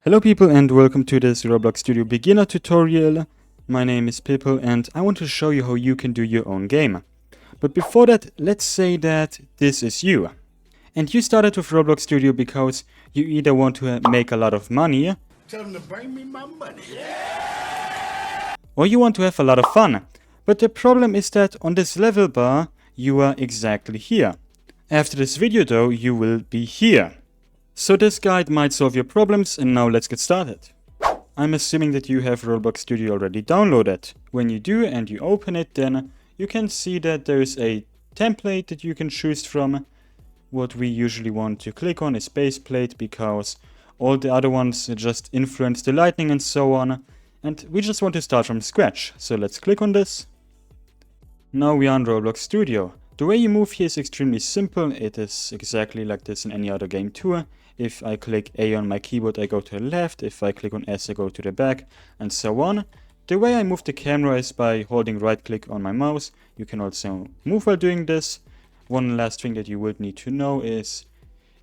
Hello people and welcome to this Roblox Studio beginner tutorial. My name is People and I want to show you how you can do your own game. But before that, let's say that this is you. And you started with Roblox Studio because you either want to make a lot of money, Tell them to bring me my money. or you want to have a lot of fun. But the problem is that on this level bar, you are exactly here. After this video though, you will be here. So this guide might solve your problems, and now let's get started. I'm assuming that you have Roblox Studio already downloaded. When you do and you open it, then you can see that there is a template that you can choose from. What we usually want to click on is baseplate because all the other ones just influence the lighting and so on. And we just want to start from scratch. So let's click on this. Now we are in Roblox Studio. The way you move here is extremely simple. It is exactly like this in any other game too. If I click A on my keyboard, I go to the left. If I click on S, I go to the back, and so on. The way I move the camera is by holding right click on my mouse. You can also move while doing this. One last thing that you would need to know is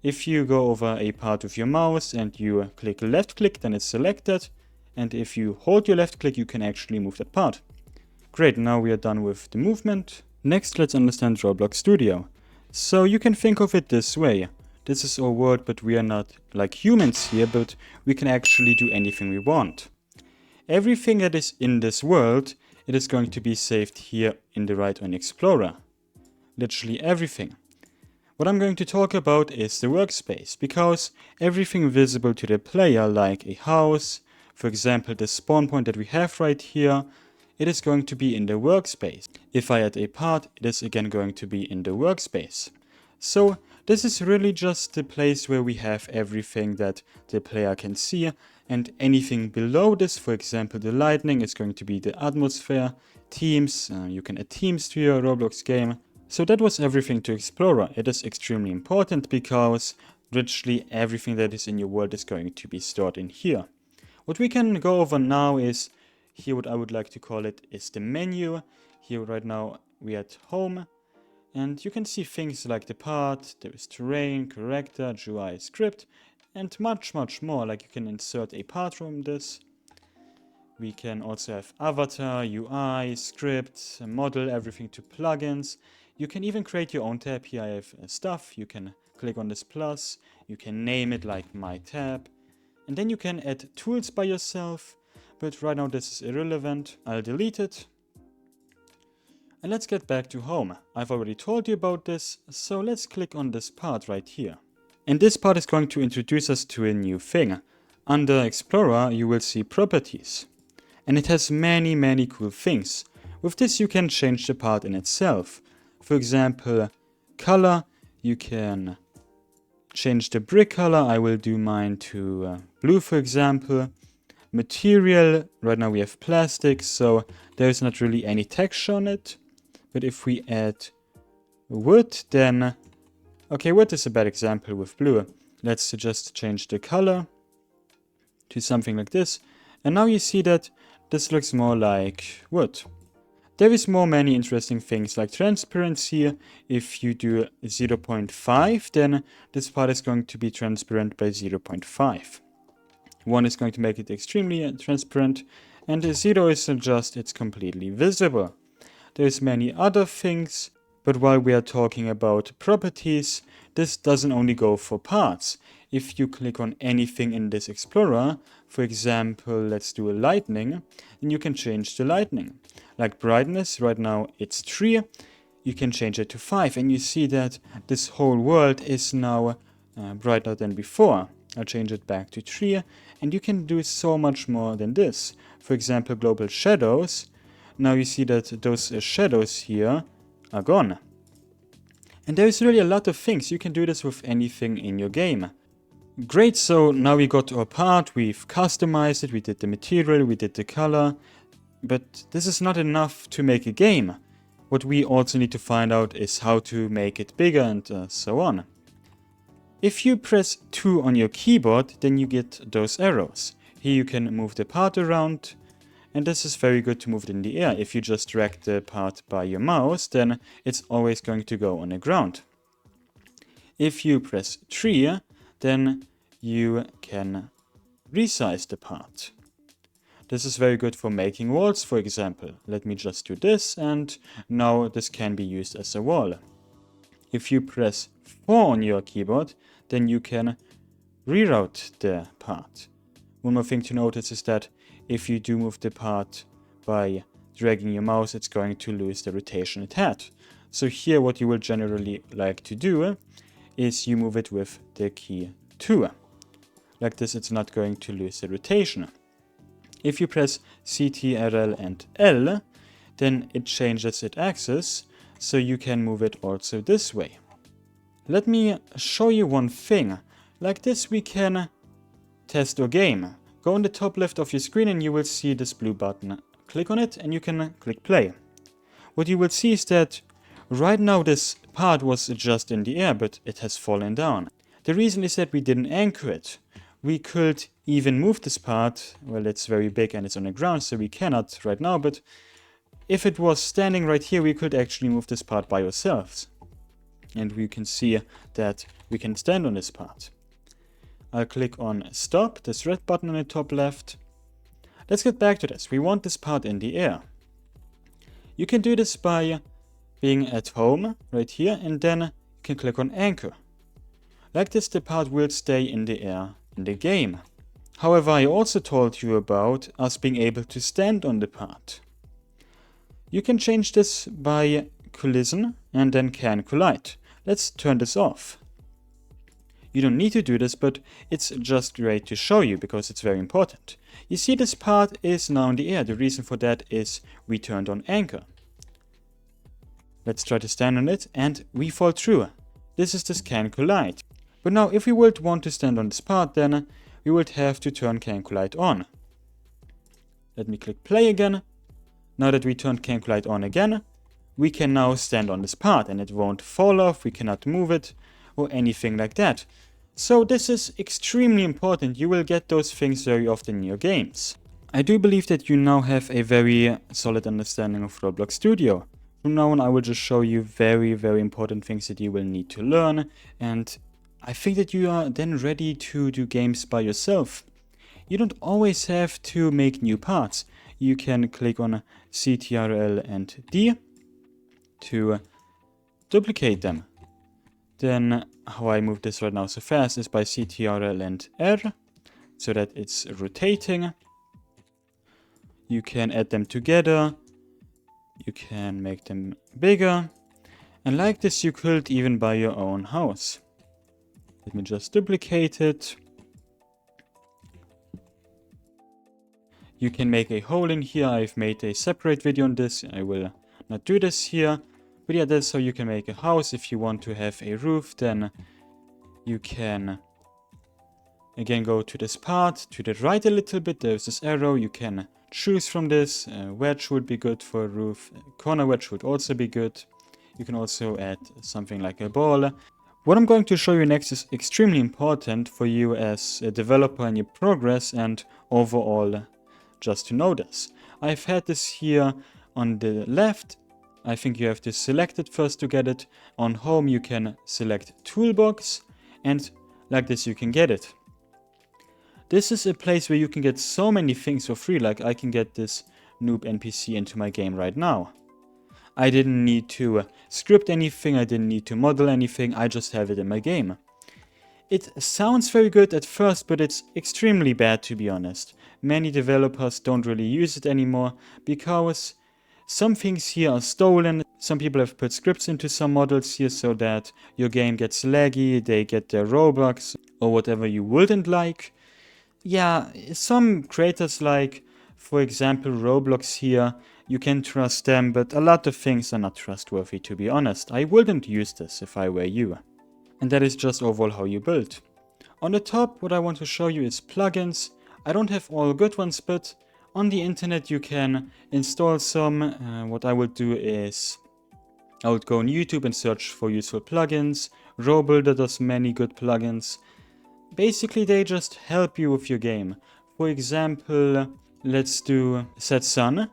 if you go over a part with your mouse and you click left click, then it's selected. And if you hold your left click, you can actually move that part. Great, now we are done with the movement. Next, let's understand Roblox Studio. So you can think of it this way. This is our world, but we are not like humans here, but we can actually do anything we want. Everything that is in this world, it is going to be saved here in the right on Explorer. Literally everything. What I'm going to talk about is the workspace, because everything visible to the player, like a house, for example the spawn point that we have right here, it is going to be in the workspace. If I add a part, it is again going to be in the workspace. So this is really just the place where we have everything that the player can see, and anything below this, for example the lightning, is going to be the atmosphere, themes, you can add themes to your Roblox game. So that was everything to Explorer. It is extremely important because literally everything that is in your world is going to be stored in here. What we can go over now is, here what I would like to call it is the menu. Here right now we are at home. And you can see things like the path, there is terrain, character, GUI, script, and much more. Like you can insert a part from this. We can also have avatar, UI, script, model, everything to plugins. You can even create your own tab. Here I have stuff. You can click on this plus. You can name it like my tab. And then you can add tools by yourself. But right now this is irrelevant. I'll delete it. And let's get back to home. I've already told you about this, so let's click on this part right here. And this part is going to introduce us to a new thing. Under Explorer, you will see properties. And it has many cool things. With this you can change the part in itself. For example, color, you can change the brick color. I will do mine to blue, for example. Material, right now we have plastic, so there is not really any texture on it. But if we add wood, then... Okay, wood is a bad example with blue. Let's just change the color to something like this. And now you see that this looks more like wood. There is many interesting things like transparency. If you do 0.5, then this part is going to be transparent by 0.5. 1 is going to make it extremely transparent, and 0 is just, it's completely visible. There's many other things, but while we are talking about properties, this doesn't only go for parts. If you click on anything in this Explorer, for example, let's do a lightning, then you can change the lightning. Like brightness, right now it's 3, you can change it to 5, and you see that this whole world is now brighter than before. I'll change it back to 3, and you can do so much more than this. For example, global shadows. Now you see that those shadows here are gone. And there is really a lot of things. You can do this with anything in your game. Great, so now we got our part, we've customized it, we did the material, we did the color. But this is not enough to make a game. What we also need to find out is how to make it bigger and so on. If you press 2 on your keyboard, then you get those arrows. Here you can move the part around. And this is very good to move it in the air. If you just drag the part by your mouse, then it's always going to go on the ground. If you press 3, then you can resize the part. This is very good for making walls, for example. Let me just do this, and now this can be used as a wall. If you press 4 on your keyboard, then you can reroute the part. One more thing to notice is that if you do move the part by dragging your mouse, it's going to lose the rotation it had. So here what you will generally like to do is you move it with the key 2. Like this, it's not going to lose the rotation. If you press CTRL and L, then it changes its axis, so you can move it also this way. Let me show you one thing. Like this we can test our game. Go on the top left of your screen and you will see this blue button. Click on it and you can click play. What you will see is that right now this part was just in the air, but it has fallen down. The reason is that we didn't anchor it. We could even move this part. Well, it's very big and it's on the ground, so we cannot right now, but if it was standing right here, we could actually move this part by ourselves. And we can see that we can stand on this part. I'll click on stop, this red button on the top left. Let's get back to this. We want this part in the air. You can do this by being at home right here, and then you can click on anchor. Like this, the part will stay in the air in the game. However, I also told you about us being able to stand on the part. You can change this by collision and then can collide. Let's turn this off. You don't need to do this, but it's just great to show you because it's very important. You see this part is now in the air. The reason for that is we turned on anchor. Let's try to stand on it and we fall through. This is the can collide. But now if we would want to stand on this part, then we would have to turn can collide on. Let me click play again. Now that we turned can collide on again, we can now stand on this part and it won't fall off, we cannot move it or anything like that. So this is extremely important. You will get those things very often in your games. I do believe that you now have a very solid understanding of Roblox Studio. From now on I will just show you very important things that you will need to learn, and I think that you are then ready to do games by yourself. You don't always have to make new parts. You can click on CTRL and D to duplicate them. Then how I move this right now so fast is by CTRL and R, so that it's rotating. You can add them together. You can make them bigger. And like this you could even buy your own house. Let me just duplicate it. You can make a hole in here. I've made a separate video on this. I will not do this here. But yeah, that's how you can make a house. If you want to have a roof, then you can again go to this part, to the right a little bit. There's this arrow. You can choose from this. A wedge would be good for a roof. A corner wedge would also be good. You can also add something like a ball. What I'm going to show you next is extremely important for you as a developer in your progress and overall just to know this. I've had this here on the left. I think you have to select it first to get it. On home you can select toolbox and like this you can get it. This is a place where you can get so many things for free, like I can get this noob NPC into my game right now. I didn't need to script anything, I didn't need to model anything, I just have it in my game. It sounds very good at first, but it's extremely bad to be honest. Many developers don't really use it anymore because some things here are stolen. Some people have put scripts into some models here so that your game gets laggy, they get their Robux or whatever you wouldn't like. Yeah, some creators like, for example, Roblox here, you can trust them, but a lot of things are not trustworthy to be honest. I wouldn't use this if I were you. And that is just overall how you build. On the top, what I want to show you is plugins. I don't have all good ones, but on the internet you can install some. What I would do is I would go on YouTube and search for useful plugins. Robuilder does many good plugins. Basically they just help you with your game. For example, let's do set sun.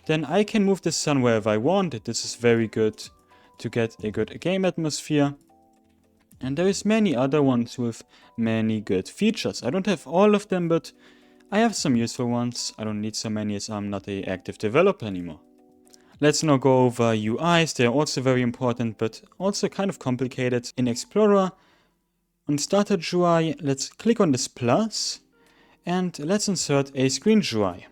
Then I can move the sun wherever I want. This is very good to get a good game atmosphere. And there is many other ones with many good features. I don't have all of them, but I have some useful ones. I don't need so many as I'm not an active developer anymore. Let's now go over UIs. They're also very important, but also kind of complicated. In Explorer, on Starter UI, let's click on this plus and let's insert a Screen UI.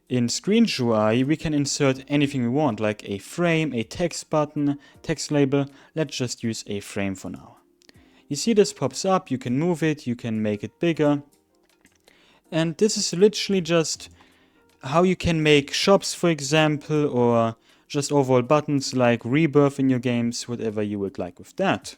In Screen UI, we can insert anything we want, like a frame, a text button, text label. Let's just use a frame for now. You see this pops up, you can move it, you can make it bigger. And this is literally just how you can make shops, for example, or just overall buttons like rebirth in your games, whatever you would like with that.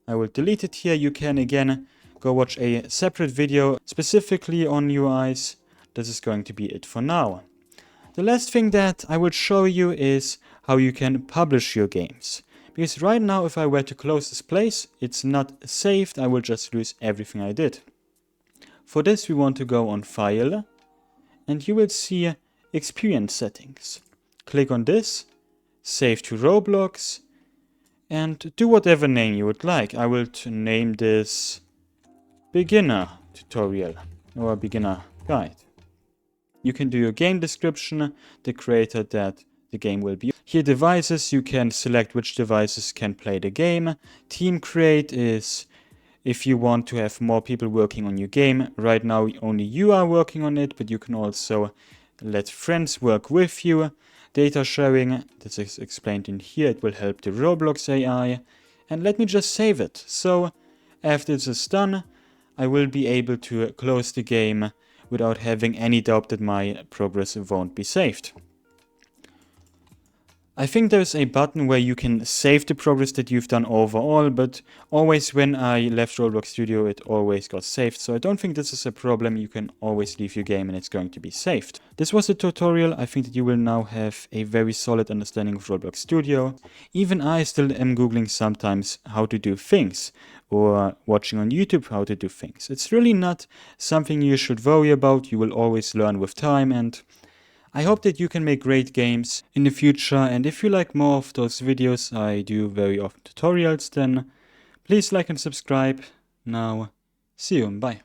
I will delete it here. You can again go watch a separate video specifically on UIs. This is going to be it for now. The last thing that I will show you is how you can publish your games. Because right now, if I were to close this place, it's not saved. I will just lose everything I did. For this, we want to go on File, and you will see Experience Settings. Click on this, save to Roblox, and do whatever name you would like. I will name this Beginner Tutorial or Beginner Guide. You can do your game description, the creator that the game will be. Here devices, you can select which devices can play the game. Team create is if you want to have more people working on your game. Right now only you are working on it, but you can also let friends work with you. Data sharing, this is explained in here, it will help the Roblox AI. And let me just save it. So after this is done, I will be able to close the game without having any doubt that my progress won't be saved. I think there's a button where you can save the progress that you've done overall, but always when I left Roblox Studio it always got saved, so I don't think this is a problem. You can always leave your game and it's going to be saved. This was the tutorial. I think that you will now have a very solid understanding of Roblox Studio. Even I still am googling sometimes how to do things, or watching on YouTube how to do things. It's really not something you should worry about. You will always learn with time, and I hope that you can make great games in the future, and if you like more of those videos I do very often tutorials, then please like and subscribe. Now, see you and bye.